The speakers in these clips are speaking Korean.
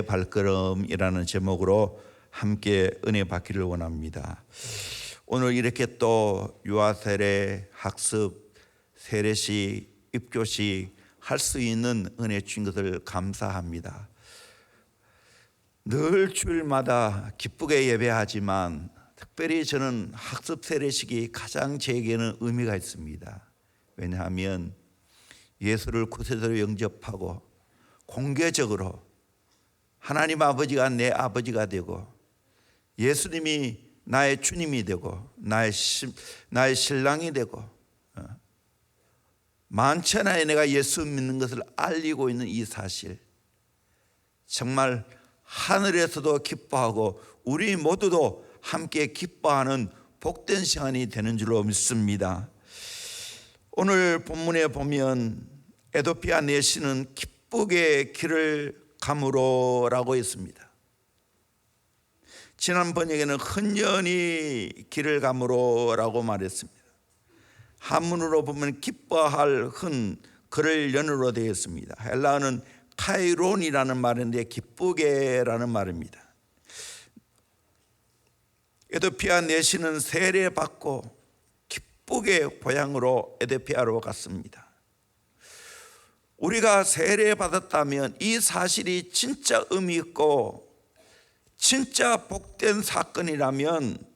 발걸음이라는 제목으로 함께 은혜 받기를 원합니다. 오늘 이렇게 또 유아세례 학습, 세례식, 입교식 할 수 있는 은혜 주신 것을 감사합니다. 늘 주일마다 기쁘게 예배하지만 특별히 저는 학습 세례식이 가장 제게는 의미가 있습니다. 왜냐하면 예수를 구세주로 영접하고 공개적으로 하나님 아버지가 내 아버지가 되고 예수님이 나의 주님이 되고 나의 신랑이 되고 만천하에 내가 예수 믿는 것을 알리고 있는 이 사실, 정말 하늘에서도 기뻐하고 우리 모두도 함께 기뻐하는 복된 시간이 되는 줄로 믿습니다. 오늘 본문에 보면 에도피아 내시는 기쁘게 길을 감으로라고 했습니다. 지난 번역에는 흔연히 길을 감으로라고 말했습니다. 한문으로 보면 기뻐할 흔, 그를 연으로 되어 있습니다. 헬라어는 카이론이라는 말인데 기쁘게라는 말입니다. 에도피아 내시는 세례받고 기쁘게 고향으로 에도피아로 갔습니다. 우리가 세례받았다면 이 사실이 진짜 의미 있고 진짜 복된 사건이라면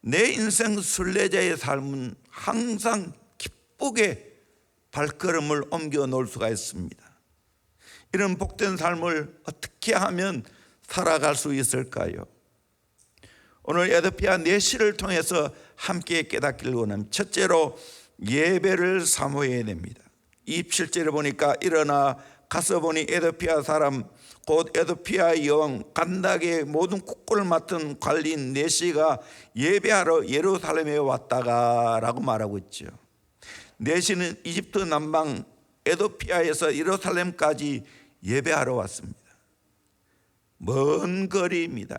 내 인생 순례자의 삶은 항상 기쁘게 발걸음을 옮겨 놓을 수가 있습니다. 이런 복된 삶을 어떻게 하면 살아갈 수 있을까요? 오늘 에도피아 내시를 통해서 함께 깨닫기를 원합니다. 첫째로 예배를 사모해야 됩니다. 27절에 보니까 일어나 가서 보니 에도피아 사람 곧 에도피아 여왕 간닥의 모든 국고를 맡은 관리인 내시가 예배하러 예루살렘에 왔다가 라고 말하고 있죠. 내시는 이집트 남방 에도피아에서 예루살렘까지 예배하러 왔습니다. 먼 거리입니다.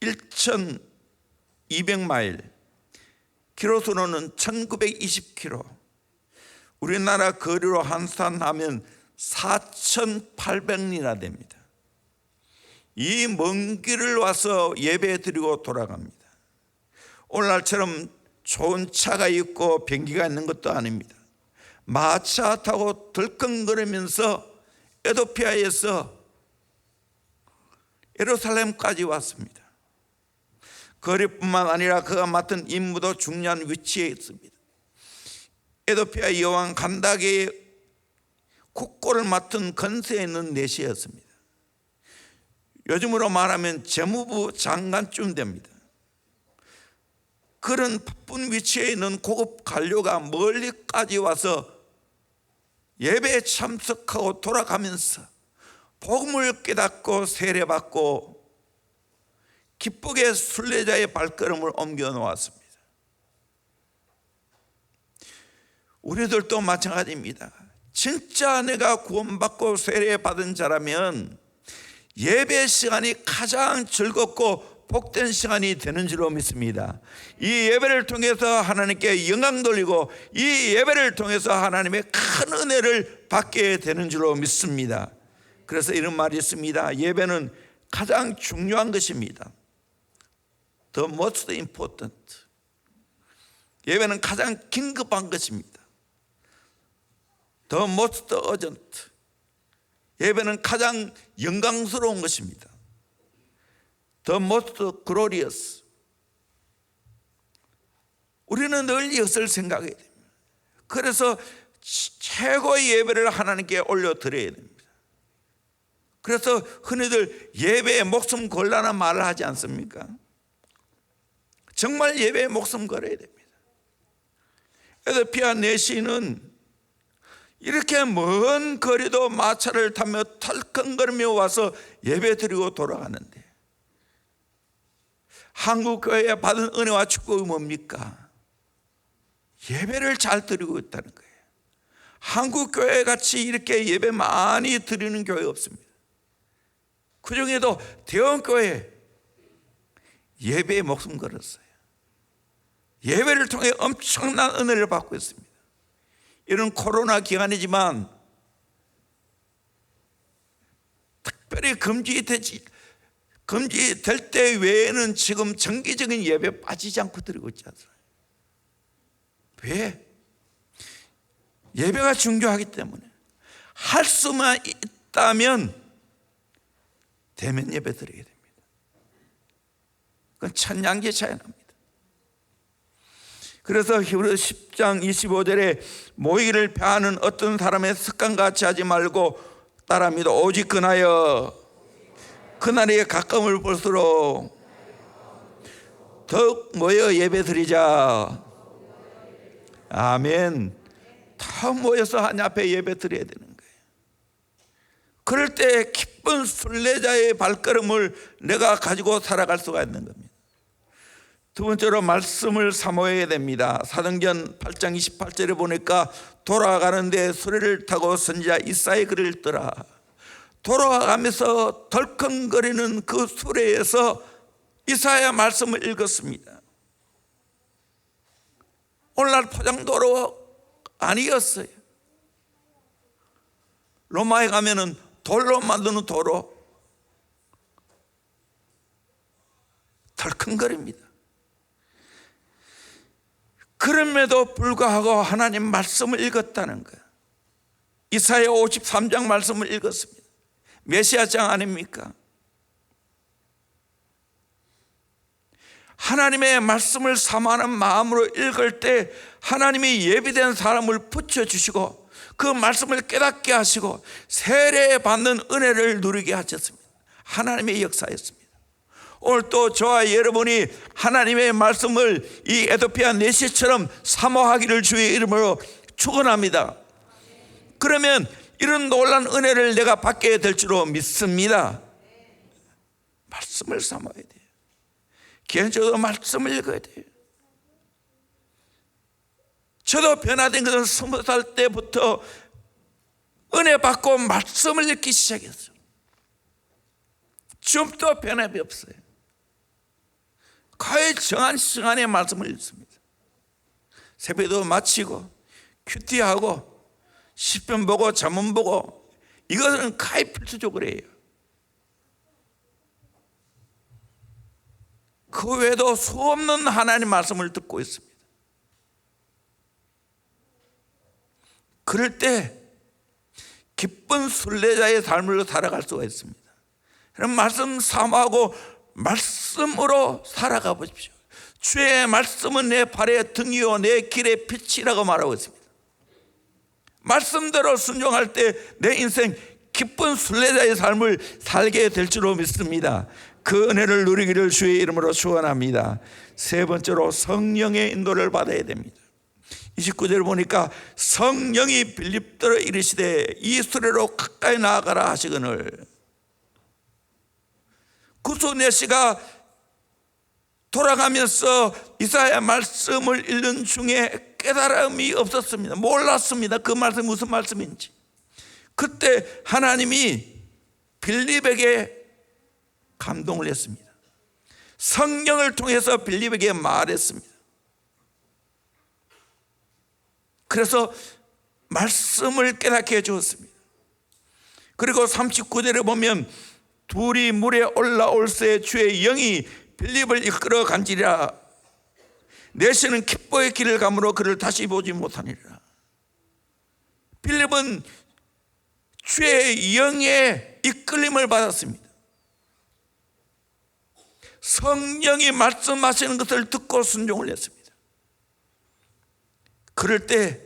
1200마일, 키로수로는 1920km. 우리나라 거리로 환산하면 4800리나 됩니다. 이 먼 길을 와서 예배 드리고 돌아갑니다. 오늘날처럼 좋은 차가 있고 비행기가 있는 것도 아닙니다. 마차 타고 덜컹거리면서 에도피아에서 예루살렘까지 왔습니다. 거리뿐만 아니라 그가 맡은 임무도 중요한 위치에 있습니다. 에도피아 여왕 간닥의 국고를 맡은 건세에 있는 내시였습니다. 요즘으로 말하면 재무부 장관쯤 됩니다. 그런 바쁜 위치에 있는 고급 관료가 멀리까지 와서 예배에 참석하고 돌아가면서 복음을 깨닫고 세례받고 기쁘게 순례자의 발걸음을 옮겨 놓았습니다. 우리들도 마찬가지입니다. 진짜 내가 구원받고 세례받은 자라면 예배 시간이 가장 즐겁고 복된 시간이 되는 줄로 믿습니다. 이 예배를 통해서 하나님께 영광 돌리고 이 예배를 통해서 하나님의 큰 은혜를 받게 되는 줄로 믿습니다. 그래서 이런 말이 있습니다. 예배는 가장 중요한 것입니다. The most important. 예배는 가장 긴급한 것입니다. The most urgent. 예배는 가장 영광스러운 것입니다. The most glorious. 우리는 늘 이것을 생각해야 됩니다. 그래서 최고의 예배를 하나님께 올려드려야 됩니다. 그래서 흔히들 예배에 목숨 걸라는 말을 하지 않습니까? 정말 예배에 목숨 걸어야 됩니다. 에도피아 내시는 이렇게 먼 거리도 마차를 타며 털컹거리며 와서 예배 드리고 돌아가는데 한국 교회에 받은 은혜와 축복이 뭡니까? 예배를 잘 드리고 있다는 거예요. 한국 교회 같이 이렇게 예배 많이 드리는 교회 없습니다. 그 중에도 대형 교회 예배에 목숨 걸었어요. 예배를 통해 엄청난 은혜를 받고 있습니다. 이런 코로나 기간이지만 특별히 금지될 때 외에는 지금 정기적인 예배 빠지지 않고 드리고 있지 않습니까? 왜? 예배가 중요하기 때문에. 할 수만 있다면 대면 예배 드리게 됩니다. 그건 천냥지 차이 납니다. 그래서 히브리서 10장 25절에 모이기를 패하는 어떤 사람의 습관같이 하지 말고 따라합니다. 오직 그나여 그날이 가까움을 볼수록 더욱 모여 예배 드리자. 아멘. 더 모여서 하나님 앞에 예배 드려야 되는 거예요. 그럴 때 기쁜 순례자의 발걸음을 내가 가지고 살아갈 수가 있는 겁니다. 두 번째로 말씀을 사모해야 됩니다. 사도행전 8장 28절에 보니까 돌아가는데 수레를 타고 선지자 이사야의 글을 읽더라. 돌아가면서 덜컹거리는 그 수레에서 이사야 말씀을 읽었습니다. 오늘날 포장도로 아니었어요. 로마에 가면은 돌로 만드는 도로, 덜컹거립니다. 그럼에도 불구하고 하나님 말씀을 읽었다는 거예요. 이사야 53장 말씀을 읽었습니다. 메시아장 아닙니까? 하나님의 말씀을 사모하는 마음으로 읽을 때 하나님이 예비된 사람을 붙여주시고 그 말씀을 깨닫게 하시고 세례받는 은혜를 누리게 하셨습니다. 하나님의 역사였습니다. 오늘 또 저와 여러분이 하나님의 말씀을 이 에도피아 내시처럼 사모하기를 주의 이름으로 축원합니다. 그러면 이런 놀라운 은혜를 내가 받게 될 줄로 믿습니다. 말씀을 사모해야 돼요. 개인적으로 말씀을 읽어야 돼요. 저도 변화된 것은 20살 때부터 은혜 받고 말씀을 읽기 시작했어요. 지금도 변함이 없어요. 거의 정한 시간에 말씀을 읽습니다. 새벽도 마치고 큐티하고 시편 보고 잠언 보고 이것은 거의 필수적으로 해요. 그 외에도 수없는 하나님 말씀을 듣고 있습니다. 그럴 때 기쁜 순례자의 삶을 살아갈 수가 있습니다. 그럼 말씀 사모하고 말씀으로 살아가 보십시오. 주의 말씀은 내 발의 등이요 내 길의 빛이라고 말하고 있습니다. 말씀대로 순종할 때 내 인생 기쁜 순례자의 삶을 살게 될 줄로 믿습니다. 그 은혜를 누리기를 주의 이름으로 축원합니다. 세 번째로 성령의 인도를 받아야 됩니다. 29절을 보니까 성령이 빌립더러 이르시되 이 수레로 가까이 나아가라 하시거늘. 구소네시가 돌아가면서 이사야 말씀을 읽는 중에 깨달음이 없었습니다. 몰랐습니다. 그 말씀이 무슨 말씀인지. 그때 하나님이 빌립에게 감동을 했습니다. 성령을 통해서 빌립에게 말했습니다. 그래서 말씀을 깨닫게 해주었습니다. 그리고 39절에 보면 둘이 물에 올라올 새 주의 영이 빌립을 이끌어 간지라. 내시는 기뻐의 길을 가므로 그를 다시 보지 못하니라. 빌립은 주의 영의 이끌림을 받았습니다. 성령이 말씀하시는 것을 듣고 순종을 했습니다. 그럴 때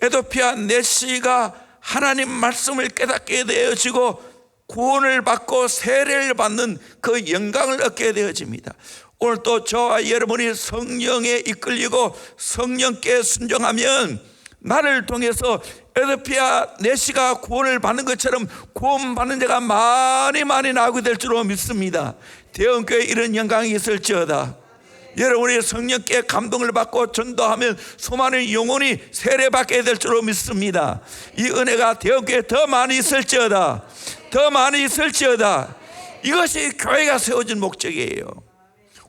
에도피아 내시가 하나님 말씀을 깨닫게 되어지고 구원을 받고 세례를 받는 그 영광을 얻게 되어집니다. 오늘 또 저와 여러분이 성령에 이끌리고 성령께 순종하면 나를 통해서 에도피아 내시가 구원을 받는 것처럼 구원받는 자가 많이 나오게 될 줄로 믿습니다. 대형교회에 이런 영광이 있을지어다. 여러분이 성령께 감동을 받고 전도하면 수많은 영혼이 세례받게 될 줄로 믿습니다. 이 은혜가 대형교회에 더 많이 있을지어다. 더 많이 있을지어다. 이것이 교회가 세워진 목적이에요.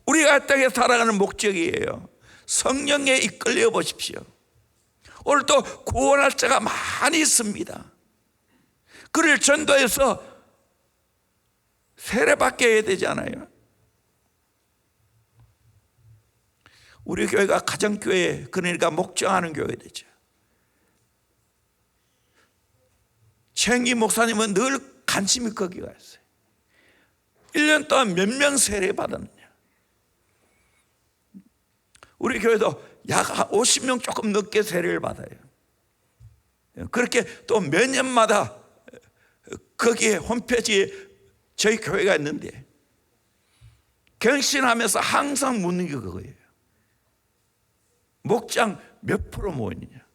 우리가 이 땅에 살아가는 목적이에요. 성령에 이끌려 보십시오. 오늘 또 구원할 자가 많이 있습니다. 그를 전도해서 세례받게 해야 되지 않아요? 우리 교회가 가정교회, 그러니까 목장하는 교회 되죠. 최영기 목사님은 늘 관심이 거기가 있어요. 1년 동안 몇 명 세례 받았느냐. 우리 교회도 약 50명 조금 넘게 세례를 받아요. 그렇게 또 몇 년마다 거기에 홈페이지에 저희 교회가 있는데 갱신하면서 항상 묻는 게 그거예요. 목장 몇 프로 모이느냐,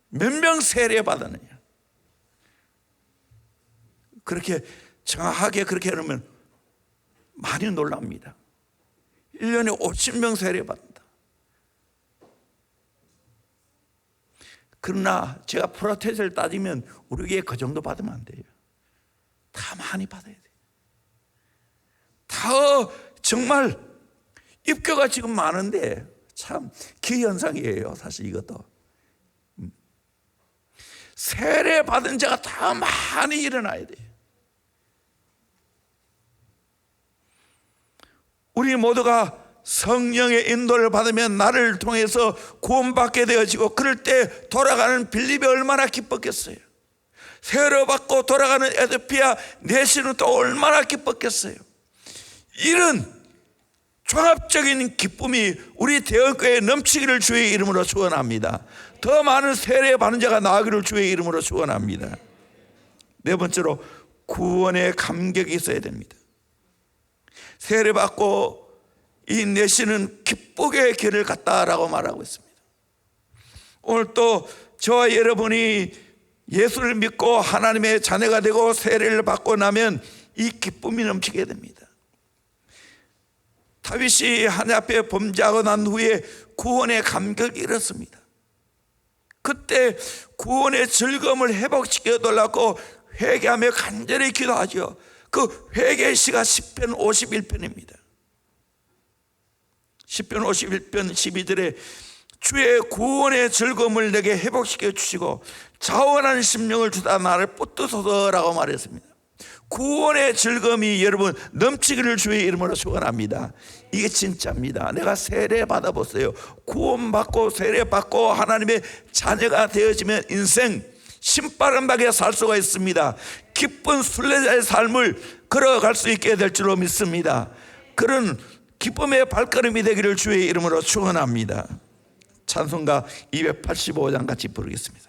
몇 명 세례 받았느냐. 그렇게 정확하게 그렇게 하면 많이 놀랍니다. 1년에 50명 세례 받는다. 그러나 제가 프로테스를 따지면 우리 교회 그 정도 받으면 안 돼요. 다 많이 받아야 돼요. 다 정말 입교가 지금 많은데 참 기현상이에요. 사실 이것도 세례 받은 자가 더 많이 일어나야 돼요. 우리 모두가 성령의 인도를 받으면 나를 통해서 구원받게 되어지고, 그럴 때 돌아가는 빌립이 얼마나 기뻤겠어요. 세례 받고 돌아가는 에드피아 내시는 또 얼마나 기뻤겠어요. 이런 종합적인 기쁨이 우리 대형교회에 넘치기를 주의 이름으로 축원합니다. 더 많은 세례 받는 자가 나오기를 주의 이름으로 축원합니다. 네 번째로 구원의 감격이 있어야 됩니다. 세례 받고 이 내시는 기쁘게 길을 갔다라고 말하고 있습니다. 오늘 또 저와 여러분이 예수를 믿고 하나님의 자녀가 되고 세례를 받고 나면 이 기쁨이 넘치게 됩니다. 다윗이 하나님 앞에 범죄하고 난 후에 구원의 감격을 잃었습니다. 그때 구원의 즐거움을 회복시켜 달라고 회개하며 간절히 기도하죠. 그 회개의 시가 시편 51편입니다. 시편 51편 12절에 주의 구원의 즐거움을 내게 회복시켜 주시고 자원하는 심령을 주다 나를 붙드소서라고 말했습니다. 구원의 즐거움이 여러분 넘치기를 주의 이름으로 축원합니다. 이게 진짜입니다. 내가 세례 받아보세요. 구원받고 세례받고 하나님의 자녀가 되어지면 인생 신바람하게 살 수가 있습니다. 기쁜 순례자의 삶을 걸어갈 수 있게 될 줄로 믿습니다. 그런 기쁨의 발걸음이 되기를 주의 이름으로 축원합니다. 찬송가 285장 같이 부르겠습니다.